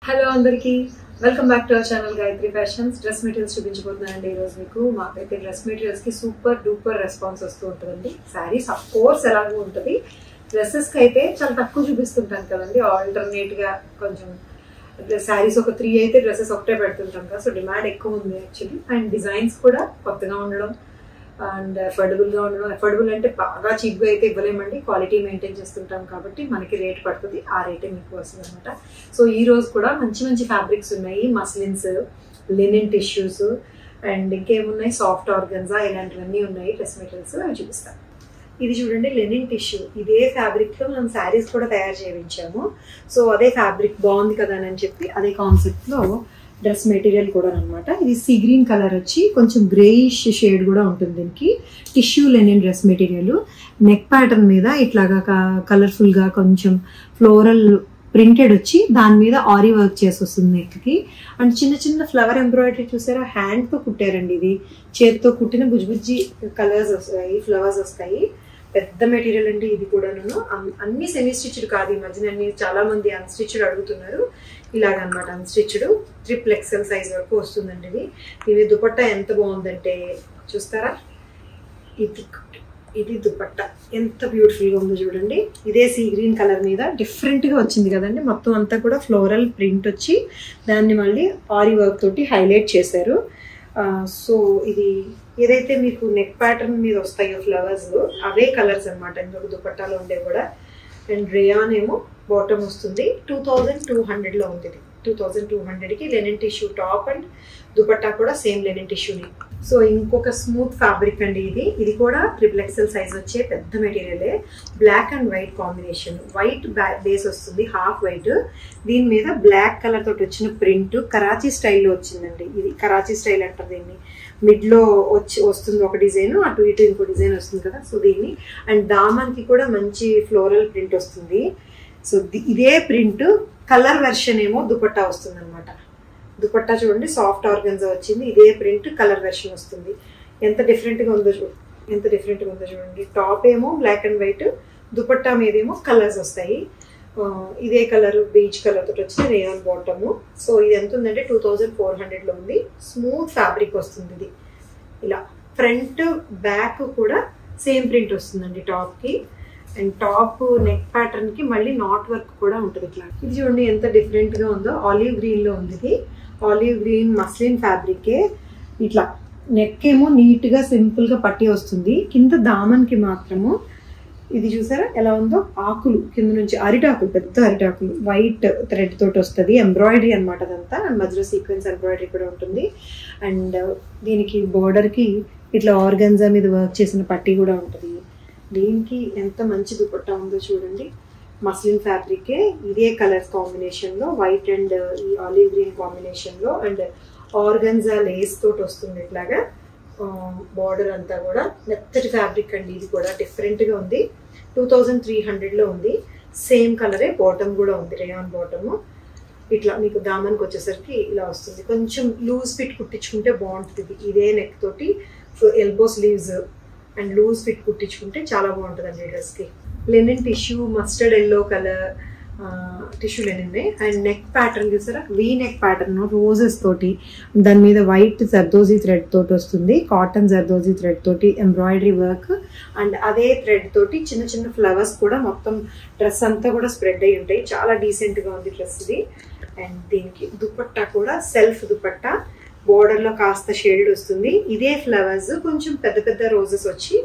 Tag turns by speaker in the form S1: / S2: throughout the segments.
S1: Hello అందరికీ welcome back to our channel Gayatri fashions. Dress materials చూపించబోతున్నానండి ఈరోజు మీకు. మాకైతే డ్రెస్ మెటీరియల్స్కి సూపర్ డూపర్ రెస్పాన్స్ వస్తూ ఉంటుందండి. శారీస్ అఫ్ కోర్స్ ఎలాగో ఉంటుంది, డ్రెస్సెస్కి అయితే చాలా తక్కువ చూపిస్తుంటాను కదండి. ఆల్టర్నేట్గా కొంచెం శారీస్ ఒక 3 అయితే డ్రెస్సెస్ ఒకటే పెడుతుంటాం కదా, సో డిమాండ్ ఎక్కువ ఉంది యాక్చువల్లీ. అండ్ డిజైన్స్ కూడా కొత్తగా ఉండడం అండ్ అఫోర్డబుల్గా ఉండడం. అఫోర్డబుల్ అంటే బాగా చీప్గా అయితే ఇవ్వలేమండి, క్వాలిటీ మెయింటైన్ చేస్తుంటాం కాబట్టి మనకి రేట్ పడుతుంది, ఆ రేటే మీకు వస్తుంది అనమాట. సో ఈ రోజు కూడా మంచి మంచి ఫ్యాబ్రిక్స్ ఉన్నాయి, మస్లిన్స్, లినెన్ టిష్యూస్ అండ్ ఇంకేమున్నాయి, సాఫ్ట్ ఆర్గన్జా, ఇలాంటివన్నీ ఉన్నాయి డ్రెస్ మెటీరియల్స్. అవి చూపిస్తాను. ఇది చూడండి, లెనిన్ టిష్యూ. ఇదే ఫ్యాబ్రిక్లో మనం శారీస్ కూడా తయారు చేయించాము. సో అదే ఫ్యాబ్రిక్ బాగుంది కదా అని చెప్పి అదే కాన్సెప్ట్లో డ్రెస్ మెటీరియల్ కూడా అనమాట. ఇది సీ గ్రీన్ కలర్ వచ్చి కొంచెం గ్రేయిష్ షేడ్ కూడా ఉంటుంది దీనికి. Tissue linen dress material. Neck pattern మీద ఇట్లాగా కలర్ఫుల్గా కొంచెం ఫ్లోరల్ ప్రింటెడ్ వచ్చి దాని మీద ఆరీ వర్క్ చేసి వస్తుంది నెక్కి. అండ్ చిన్న చిన్న ఫ్లవర్ ఎంబ్రాయిడరీ చూసారా, హ్యాండ్తో కుట్టారండి. ఇది చేతితో కుట్టిన బుజ్జి కలర్స్ వస్తాయి, ఫ్లవర్స్ వస్తాయి. పెద్ద మెటీరియల్ అండి ఇది కూడాను. అన్ని సెమీ స్టిచ్డ్ కాదు, ఈ మధ్యన అన్ని చాలా మంది అన్స్టిచ్డ్ అడుగుతున్నారు. ఇలాగనమాట అన్స్టిచ్డ్ 3 XL సైజ్ వరకు వస్తుందండి ఇది. ఇది దుపట్టా ఎంత బాగుందంటే చూస్తారా, ఇది దుపట్టా ఎంత బ్యూటిఫుల్గా ఉందో చూడండి. ఇదే సీ గ్రీన్ కలర్ మీద డిఫరెంట్గా వచ్చింది కదండి. మొత్తం అంతా కూడా ఫ్లోరల్ ప్రింట్ వచ్చి దాన్ని మళ్ళీ ఆరీ వర్క్ తోటి హైలైట్ చేశారు. సో ఇది ఏదైతే మీకు నెక్ ప్యాటర్న్ మీద వస్తాయో ఫ్లవర్స్, అవే కలర్స్ అనమాట ఇంకొక దుపట్టాలో ఉండే కూడా. అండ్ రేయాన్ ఏమో బాటమ్ వస్తుంది. 2200లో ఉంది ఇది. 2200కి linen tissue top and dupatta కూడా సేమ్ లెనిన్ టిష్యూని. సో ఇంకొక స్మూత్ ఫ్యాబ్రిక్ అండి ఇది. ఇది కూడా 3 XL సైజ్ వచ్చే పెద్ద మెటీరియలే. Black and white combination. White base వస్తుంది, హాఫ్ వైట్. దీని మీద బ్లాక్ కలర్ తోటి వచ్చిన ప్రింట్ కరాచీ స్టైల్లో వచ్చిందండి. ఇది కరాచీ స్టైల్ అంటారు దీన్ని. మిడ్లో వస్తుంది ఒక డిజైన్, అటు ఇటు ఇంకో డిజైన్ వస్తుంది కదా, సో దీన్ని. అండ్ దామన్కి కూడా మంచి ఫ్లోరల్ ప్రింట్ వస్తుంది. సో ఇదే ప్రింట్ కలర్ వెర్షన్ ఏమో దుపట్టా వస్తుంది అనమాట. దుపట్టా చూడండి, సాఫ్ట్ ఆర్గన్జా వచ్చింది. ఇదే ప్రింట్ కలర్ వెర్షన్ వస్తుంది. ఎంత డిఫరెంట్గా ఉందో చూడండి. టాప్ ఏమో బ్లాక్ అండ్ వైట్, దుపట్టా మీదేమో కలర్స్ వస్తాయి. ఇదే కలర్ బీచ్ కలర్ తోటి వచ్చిన రేయాన్ బాటము. సో ఇది ఎంత ఉందంటే 2400లో ఉంది. స్మూత్ ఫ్యాబ్రిక్ వస్తుంది ఇది. ఇలా ఫ్రంట్ బ్యాక్ కూడా సేమ్ ప్రింట్ వస్తుందండి టాప్కి. అండ్ టాప్ నెక్ ప్యాటర్న్ కి మళ్ళీ నాట్ వర్క్ కూడా ఉంటుంది ఇట్లా. ఇది చూడండి ఎంత డిఫరెంట్ గా ఉందో. ఆలివ్ గ్రీన్ లో ఉంది ఇది. ఆలివ్ గ్రీన్ మస్లిన్ ఫ్యాబ్రికే. ఇట్లా నెక్ ఏమో నీట్ గా సింపుల్ గా పట్టి వస్తుంది. కింద దామన్ కి మాత్రము ఇది చూసారా ఎలా ఉందో, ఆకులు కింద నుంచి అరిటాకులు, పెద్ద అరిటాకులు వైట్ థ్రెడ్ తోటి వస్తుంది. ఎంబ్రాయిడరీ అనమాట అదంతా. అండ్ మధ్యలో సీక్వెన్స్ ఎంబ్రాయిడరీ కూడా ఉంటుంది. అండ్ దీనికి బోర్డర్ కి ఇట్లా ఆర్గన్జా మీద వర్క్ చేసిన పట్టి కూడా ఉంటుంది. దీనికి ఎంత మంచి దుపట్టా ఉందో చూడండి. మస్లిన్ ఫ్యాబ్రికే. ఇదే కలర్స్ కాంబినేషన్లో, వైట్ అండ్ ఈ ఆలివ్ గ్రీన్ కాంబినేషన్లో. అండ్ ఆర్గన్జా లేస్ తోటి వస్తుంది ఇట్లాగా. బార్డర్ అంతా కూడా మెత్తటి ఫ్యాబ్రిక్ అండి. ఇది కూడా డిఫరెంట్గా ఉంది. 2300లో ఉంది. సేమ్ కలరే బాటమ్ కూడా ఉంది, రేయాన్ బాటము. ఇట్లా మీకు దామన్కి వచ్చేసరికి ఇలా వస్తుంది. కొంచెం లూజ్ ఫిట్ కుట్టించుకుంటే బాగుంటుంది. ఇదే నెక్ తోటి elbow sleeves and loose fit కుట్టించుకుంటే చాలా బాగుంటుంది అండి డ్రెస్కి. Linen tissue, mustard yellow colour tissue linen. And neck pattern చూసారా, వీ నెక్ ప్యాటర్న్ రోజెస్ తోటి, దాని మీద వైట్ జర్దోజీ థ్రెడ్ తోటి వస్తుంది. కాటన్ జర్దోజీ థ్రెడ్ తోటి ఎంబ్రాయిడరీ వర్క్. అండ్ అదే థ్రెడ్ తోటి చిన్న చిన్న ఫ్లవర్స్ కూడా మొత్తం డ్రెస్ అంతా కూడా స్ప్రెడ్ అయి ఉంటాయి. చాలా డీసెంట్గా ఉంది డ్రెస్ ఇది. అండ్ దీనికి దుపట్టా కూడా సెల్ఫ్ దుపట్టా. బోర్డర్లో కాస్త షేడెడ్ వస్తుంది. ఇదే ఫ్లవర్స్ కొంచెం పెద్ద పెద్ద రోజెస్ వచ్చి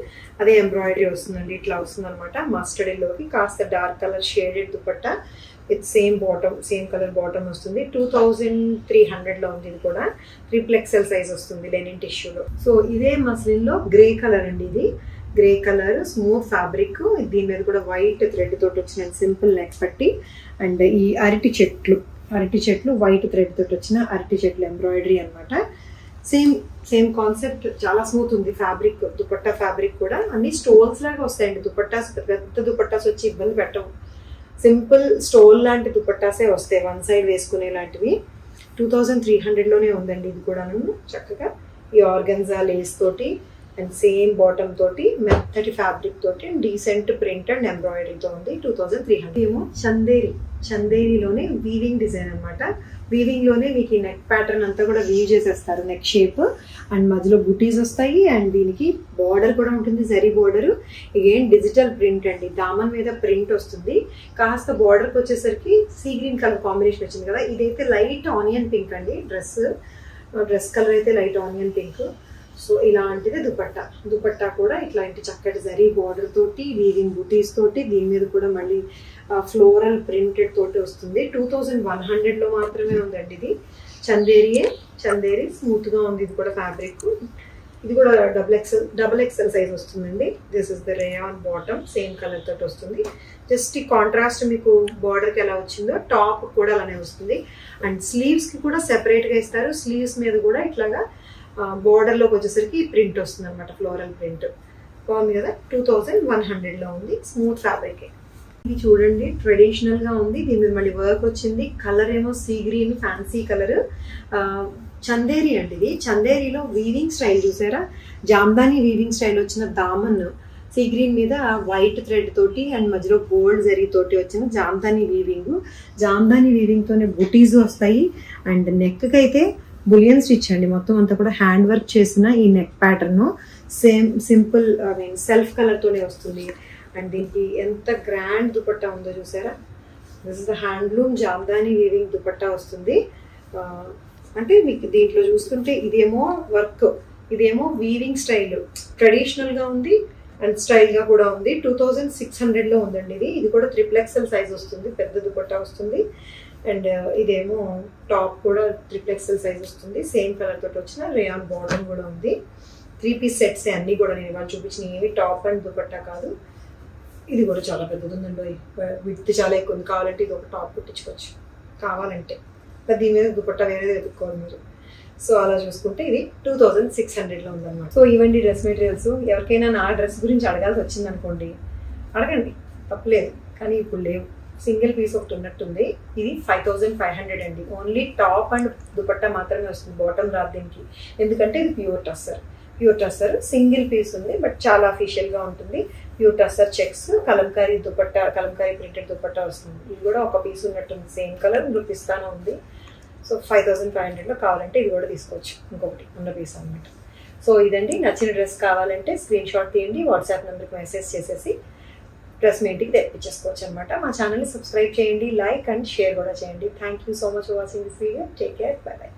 S1: అదే ఎంబ్రాయిడరీ వస్తుందండి. ఇట్లా వస్తుంది అనమాట. మస్టర్డ్ ఎల్లోకి కాస్త dark colour shaded dupatta with same bottom, same colour bottom వస్తుంది. 2300లో ఉంది. ఇది కూడా 3 XL సైజ్ వస్తుంది లెనిన్ టిష్యూలో. సో ఇదే మస్లిన్లో గ్రే కలర్ అండి. ఇది గ్రే కలర్ స్మూత్ ఫ్యాబ్రిక్. దీని మీద కూడా వైట్ థ్రెడ్ తోటి వచ్చిన సింపుల్ నెక్ పట్టి. అండ్ ఈ అరటి చెట్లు వైట్ థ్రెడ్ తోటి వచ్చిన అరటి చెట్లు ఎంబ్రాయిడరీ అనమాట. Same concept. చాలా స్మూత్ ఉంది ఫ్యాబ్రిక్. దుపట్టా ఫ్యాబ్రిక్ కూడా అన్ని స్టోన్స్ లాగా వస్తాయండి. దుపట్టాస్ పెద్ద దుపట్టాస్ వచ్చి ఇబ్బంది పెట్టవు. సింపుల్ స్టోల్ లాంటి దుపట్టాసే వస్తాయి, వన్ సైడ్ వేసుకునే లాంటివి. 2300లోనే ఉందండి ఇది కూడా. చక్కగా ఈ ఆర్గన్జా లేస్ తోటి అండ్ సేమ్ బాటమ్ తోటి మెత్తటి ఫ్యాబ్రిక్ తోటి డీసెంట్ ప్రింట్ అండ్ ఎంబ్రాయిడరీతో ఉంది. 2300. ఏమో చందేరిలోనే వీవింగ్ డిజైన్ అనమాట. వీవింగ్ లోనే మీకు ఈ నెక్ ప్యాటర్న్ అంతా కూడా వీవ్ చేసేస్తారు, నెక్ షేప్ అండ్ మధ్యలో బుటీస్ వస్తాయి. అండ్ దీనికి బార్డర్ కూడా ఉంటుంది, జరీ బార్డర్. ఇగేం డిజిటల్ ప్రింట్ అండి, దామన్ మీద ప్రింట్ వస్తుంది. కాస్త బార్డర్కి వచ్చేసరికి సీ గ్రీన్ కలర్ కాంబినేషన్ వచ్చింది కదా, ఇదైతే లైట్ ఆనియన్ పింక్ అండి. డ్రెస్ కలర్ అయితే లైట్ ఆనియన్ పింక్. సో ఇలాంటిది దుపట్టా కూడా ఇట్లాంటి చక్కటి జరీ బార్డర్ తోటి వీవింగ్ బుటీస్ తోటి, దీని మీద కూడా మళ్ళీ ఫ్లోరల్ ప్రింటెడ్ తోటి వస్తుంది. 2100లో మాత్రమే ఉందండి. ఇది చందేరి స్మూత్ గా ఉంది. ఇది కూడా ఫ్యాబ్రిక్, ఇది కూడా డబుల్ ఎక్సెల్ సైజ్ వస్తుందండి. This is the rayon bottom, same colour తోటి వస్తుంది. జస్ట్ ఈ కాంట్రాస్ట్ మీకు బార్డర్ కి ఎలా వచ్చిందో టాప్ కూడా అలానే వస్తుంది. అండ్ స్లీవ్స్ కి కూడా సెపరేట్ గా ఇస్తారు. స్లీవ్స్ మీద కూడా ఇట్లాగా బార్డర్ లోకి వచ్చేసరికి ప్రింట్ వస్తుంది అనమాట, ఫ్లోరల్ ప్రింట్. బాగుంది కదా. 2100లో ఉంది. Smooth fabric. ఇది చూడండి, ట్రెడిషనల్ గా ఉంది. దీని మీద మళ్ళీ వర్క్ వచ్చింది. కలర్ ఏమో sea green fancy colour. Chanderi అండి ఇది. చందేరిలో వీవింగ్ స్టైల్ చూసారా, జామ్దాని వీవింగ్ స్టైల్ వచ్చిన దామన్ సీ గ్రీన్ మీద వైట్ థ్రెడ్ తోటి అండ్ మధ్యలో గోల్డ్ జరీ తోటి వచ్చిన జామ్దాని వీవింగ్ తోనే బుటీస్ వస్తాయి. అండ్ నెక్ కి అయితే బులియన్ స్టిచ్ అండి. మొత్తం అంతా కూడా హ్యాండ్ వర్క్ చేసిన ఈ neck pattern simple self colour తోనే వస్తుంది. అండ్ దీనికి ఎంత గ్రాండ్ దుపట్టా ఉందో చూసారా. This is the handloom Jamdani weaving dupatta వస్తుంది. అంటే మీకు దీంట్లో చూస్తుంటే ఇదేమో వర్క్, ఇదేమో వీవింగ్ స్టైల్. ట్రెడిషనల్ గా ఉంది అండ్ స్టైల్ గా కూడా ఉంది. 2600లో ఉందండి ఇది. ఇది కూడా XXL సైజ్ వస్తుంది, పెద్ద దుపట్టా వస్తుంది. అండ్ ఇదేమో టాప్ కూడా XXL సైజ్ వస్తుంది. సేమ్ కలర్ తోటి వచ్చిన రేయాన్ బార్డర్ కూడా ఉంది. 3 పీస్ సెట్స్ అన్ని కూడా నేను ఇవాళ చూపించిన ఏవి టాప్ అండ్ దుపట్టా కాదు. ఇది కూడా చాలా పెద్దది ఉందండి, విడ్త్ చాలా ఎక్కువ ఉంది. కావాలంటే ఇది ఒక టాప్ కుట్టించుకోవచ్చు కావాలంటే, దీని మీద దుపట్టా వేరే వెతుక్కోవాలి మీరు. సో అలా చూసుకుంటే ఇది 2600లో ఉందన్నమాట. సో ఇవండి డ్రెస్ మెటీరియల్స్. ఎవరికైనా నా డ్రెస్ గురించి అడగాల్సి వచ్చింది అనుకోండి, అడగండి, తప్పలేదు. కానీ ఇప్పుడు లేవు, సింగిల్ పీస్ ఒకటి ఉన్నట్టుంది. ఇది 5500 అండి. ఓన్లీ టాప్ అండ్ దుపట్టా మాత్రమే వస్తుంది, బాటమ్ రాదు దీనికి. ఎందుకంటే ఇది ప్యూర్ టస్సర్ సింగిల్ పీస్ ఉంది, బట్ చాలా అఫీషియల్ గా ఉంటుంది. Pure tussar checks, Kalamkari printed dupatta వస్తుంది. ఇది కూడా ఒక పీస్ ఉన్నట్టుంది, సేమ్ కలర్ పిస్తానా ఉంది. సో 5500లో కావాలంటే ఇది కూడా తీసుకోవచ్చు, ఇంకొకటి ఉన్న పీస్ అనమాట. సో ఇదండి, నచ్చిన డ్రెస్ కావాలంటే స్క్రీన్ షాట్ తీయండి, వాట్సాప్ నెంబర్కి మెసేజ్ చేసేసి డ్రెస్ మీ ఇంటికి తెప్పించేసుకోవచ్చు అనమాట. మా ఛానల్ని సబ్స్క్రైబ్ చేయండి, లైక్ అండ్ షేర్ కూడా చేయండి. Thank you so much for watching this video. Take care, by by.